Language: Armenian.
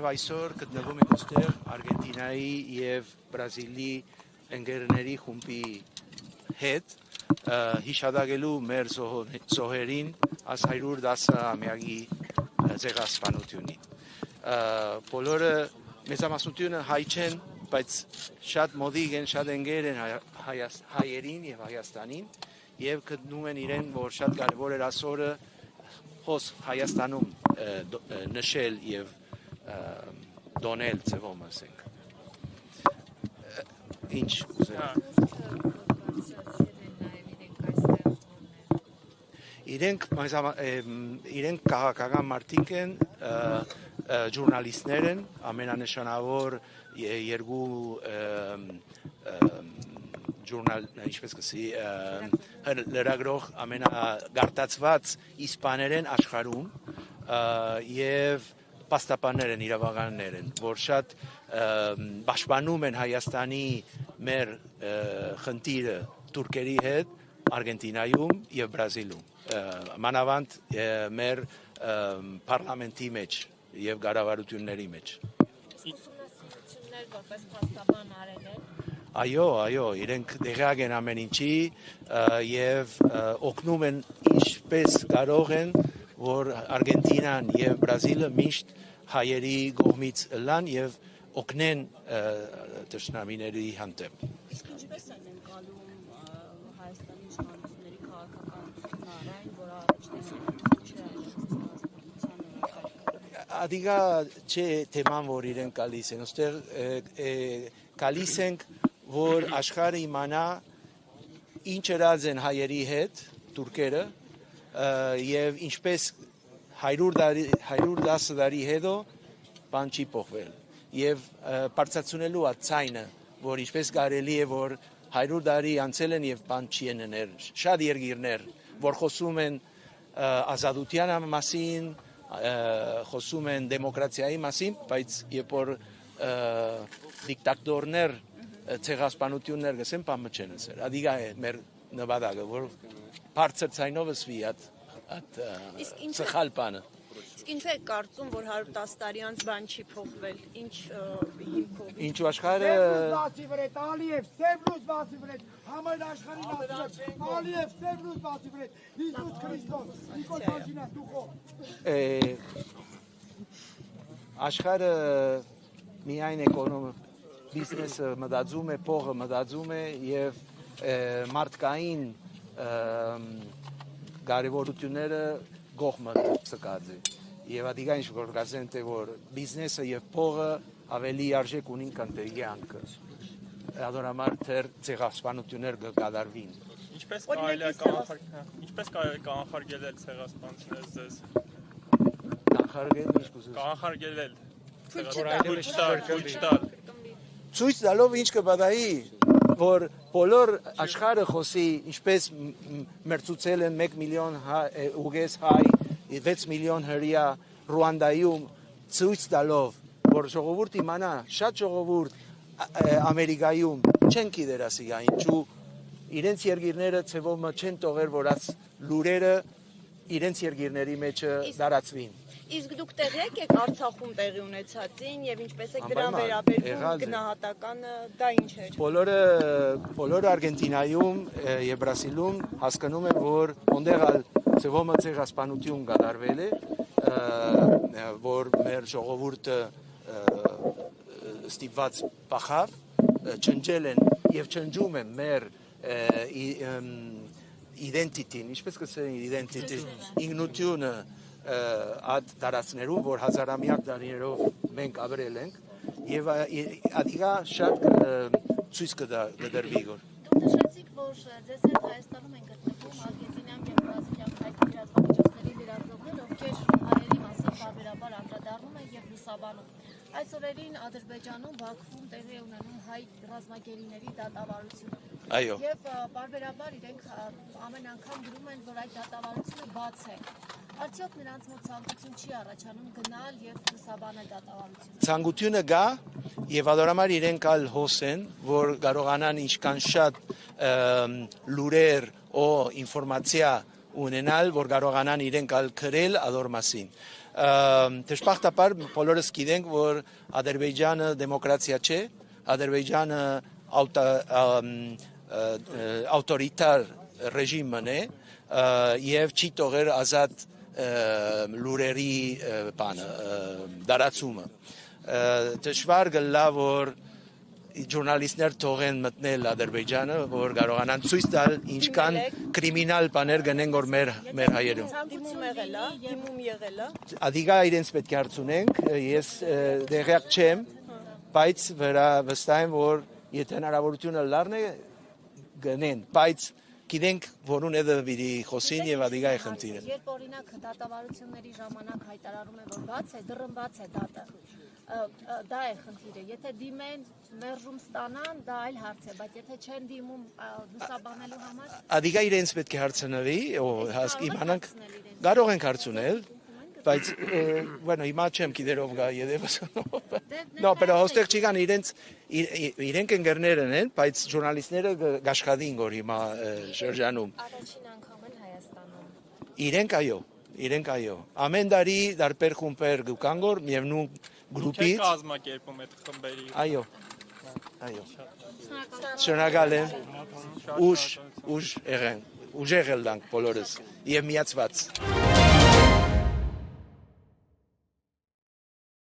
Եվ այսօր գտնվում ենք այստեղ Արգենտինայի եւ Բրազիլի ընկերների խումբի հետ հիշադակելու մեր զոհերին այս 110-ամյակի ցեղասպանությունին։ Բոլորը մեծամասնությունը հայ չեն, բայց շատ մոդիկ են, շատ ընկեր են հայերին եւ Հայաստանին եւ գտնում են իրեն, որ շատ կարեւոր էր այսօրը հոս Հայաստանում նշել եւ դոնել ծևոմ ասենք։ Ինչ ուզում իրենք քաղաքական մարդիկ են, ժուրնալիստներ են, ամենանշանավոր երկու ինչպես կսի լրագրող ամենագարտացված իսպաներեն աշխարհում եւ պաստապաններ են, իրավականներ են, որ շատ պաշտպանում են Հայաստանի մեր խնդիրը թուրքերի հետ Արգենտինայում եւ Բրազիլում, մանավանդ մեր parlamenti մեջ եւ կառավարությունների մեջ։ Ուսումնասիրություններ որպես փաստաբան արել են։ Այո, իրենք դեղակ են ամեն ինչի եւ օգնում են ինչպես կարող են, որ Արգենտինան եւ Բրազիլը միշտ հայերի կողմից լան եւ օգնեն դաշնամիների հանդեպ։ Իսկ ինչպես են ընկալում Հայաստանի իշխանությունների քաղաքականությունն այն, որ Adiga չէ թեման, որ իրենք գալիս են, ոստեղ գալիս ենք, որ աշխարհը իմանա ինչ ըրած են հայերի հետ թուրքերը եւ ինչպես 110 տարի հետո բան չի փոխվել եւ բարձրացնելու ցայնը, որ ինչպես կարելի է, որ 100 տարի անցել են եւ բան չի ենել շատ երկիրներ, որ խոսում են ազատության մասին, խոսում են դեմոկրատիայի մասին, բայց երբ որ դիկտատորներ ցեղասպանություններ գսեն բան չեն ասել։ Ադիգա է մեր նվադագը, որ բարձր ցայնով սվի at սխալ բանը։ Իսկ ինչու է կարծում, որ 110 տարի անց բան չի փոխվել։ Ինչ հիմքով։ Ինչու աշխարհը Ալիև, Սևլուս Վասիվրետ, համայն աշխարհին ասում Ալիև, Սևլուս Վասիվրետ, Հիսուս Քրիստոս, Նիկոլ Փաշինյան դուխո։ Աշխարհը միայն բիզնեսը մտածում է, փողը մտածում է եւ մարդկային կարևորությունները կողմը ցկած է։ Եվ ադիգա ինչ որ գազեն թե որ բիզնեսը եւ փողը ավելի արժեք ունին քան կյանքը։ Ադորամար թեր ցեղասպանություններ կկատարվին։ Ինչպես կարելի է կանխարգելել ցեղասպանությունները ձեզ։ Կանխարգելել ինչ կուզես։ Կանխարգելել։ Ցույց տալով ինչ կբադայի, որ բոլոր աշխարհը խոսի, ինչպես մերցուցել են 1 միլիոն ուգես հայ, 6 միլիոն հրյա Ռուանդայում, ցույց տալով, որ ժողովուրդ իմանա, շատ ժողովուրդ Ամերիկայում չեն գիտեր ասիգա, ինչու իրենց երկիրները ցևոմը չեն տողեր, որ աս լուրերը իրենց երկիրների մեջ դարածվին։ Իսկ դուք տեղյակ եք Արցախում տեղի ունեցածին եւ ինչպես է դրան վերաբերվում գնահատականը, դա ինչ էր։ Բոլորը Արգենտինայում եւ Բրազիլում հասկանում են, որ ոնդեղալ ցևոմը ցեղասպանություն կատարվել է, որ մեր ժողովուրդը ստիպված փախավ, չնջել են եւ չնջում են մեր identity-ին, ինչպես կսեն identity, ինքնությունը այդ տարածներում, որ հազարամյակ տարիներով մենք ապրել ենք եւ ադիգա շատ ցույց կդրվի գոր։ Դուք նշեցիք, որ ձեզ հետ Հայաստանում են գտնվում արգենտինյան եւ բրազիլյան հայտնի իրավապաշտպանների լրագրողներ, ովքեր հայերի մասին բարբերաբար անդրադառնում են եւ լուսաբանում։ Այս օրերին Ադրբեջանում Բաքվում տեղի է ունենում հայ ռազմագերիների դատավարություն։ Այո։ Եվ բարբերաբար իրենք ամեն անգամ գրում են, որ այդ դատավարությունը բաց է։ Արդյոք նրանց մոտ ցանկություն չի առաջանում գնալ եւ լուսաբանել դատավարությունը։ Ցանկությունը կա եւ ադորամար իրենք ալ հոսեն, որ կարողանան ինչքան շատ լուրեր օ ինֆորմացիա ունենալ, որ կարողանան իրենք ալքրել ադոր մասին։ Դժբախտաբար բոլորս գիտենք, որ Ադրբեջանը դեմոկրատիա չէ, Ադրբեջանը ավտորիտար ռեժիմն է եւ չի թողել ազատ լուրերի բանը դարացումը։ Դժվար գլա որ ժուրնալիստներ թողեն մտնել Ադրբեջանը, որ կարողանան ցույց տալ ինչքան կրիմինալ բաներ գնեն որ մեր հայերում։ Դիմում եղել է։ Ադիգա իրենց պետք է հարցունենք, ես դեղյակ չեմ, բայց վստահ եմ, որ եթե հնարավորությունը լառն է գնեն, բայց գիտենք որուն է դեպի խոսին եւ ադիգա է խնդիրը։ Երբ օրինակ դատավարությունների ժամանակ հայտարարում է, որ բաց է, դռնված է դատը, դա է խնդիրը։ Եթե դիմեն, մերժում ստանան, դա այլ հարց է, բայց եթե չեն դիմում լուսաբանելու համար, ադիգա իրենց պետք է հարցնվի, իմանանք, կարող ենք հարցնել, բայց bueno, հիմա չեմ գիտեր ով գա եդևս։ No, pero հոստեղ չի կան իրենք ընկերներն են, բայց ժուրնալիստները գաշխատին որ հիմա շրջանում։ առաջին անգամ են Հայաստանում։ Իրենք այո։ Ամեն տարի դարբեր խումբեր գուկան որ միևնույն գրուպից կազմակերպում այդ խմբերի։ Այո։ Շնորհակալ եմ։ Ուժ եղել դանք բոլորս եւ միացված։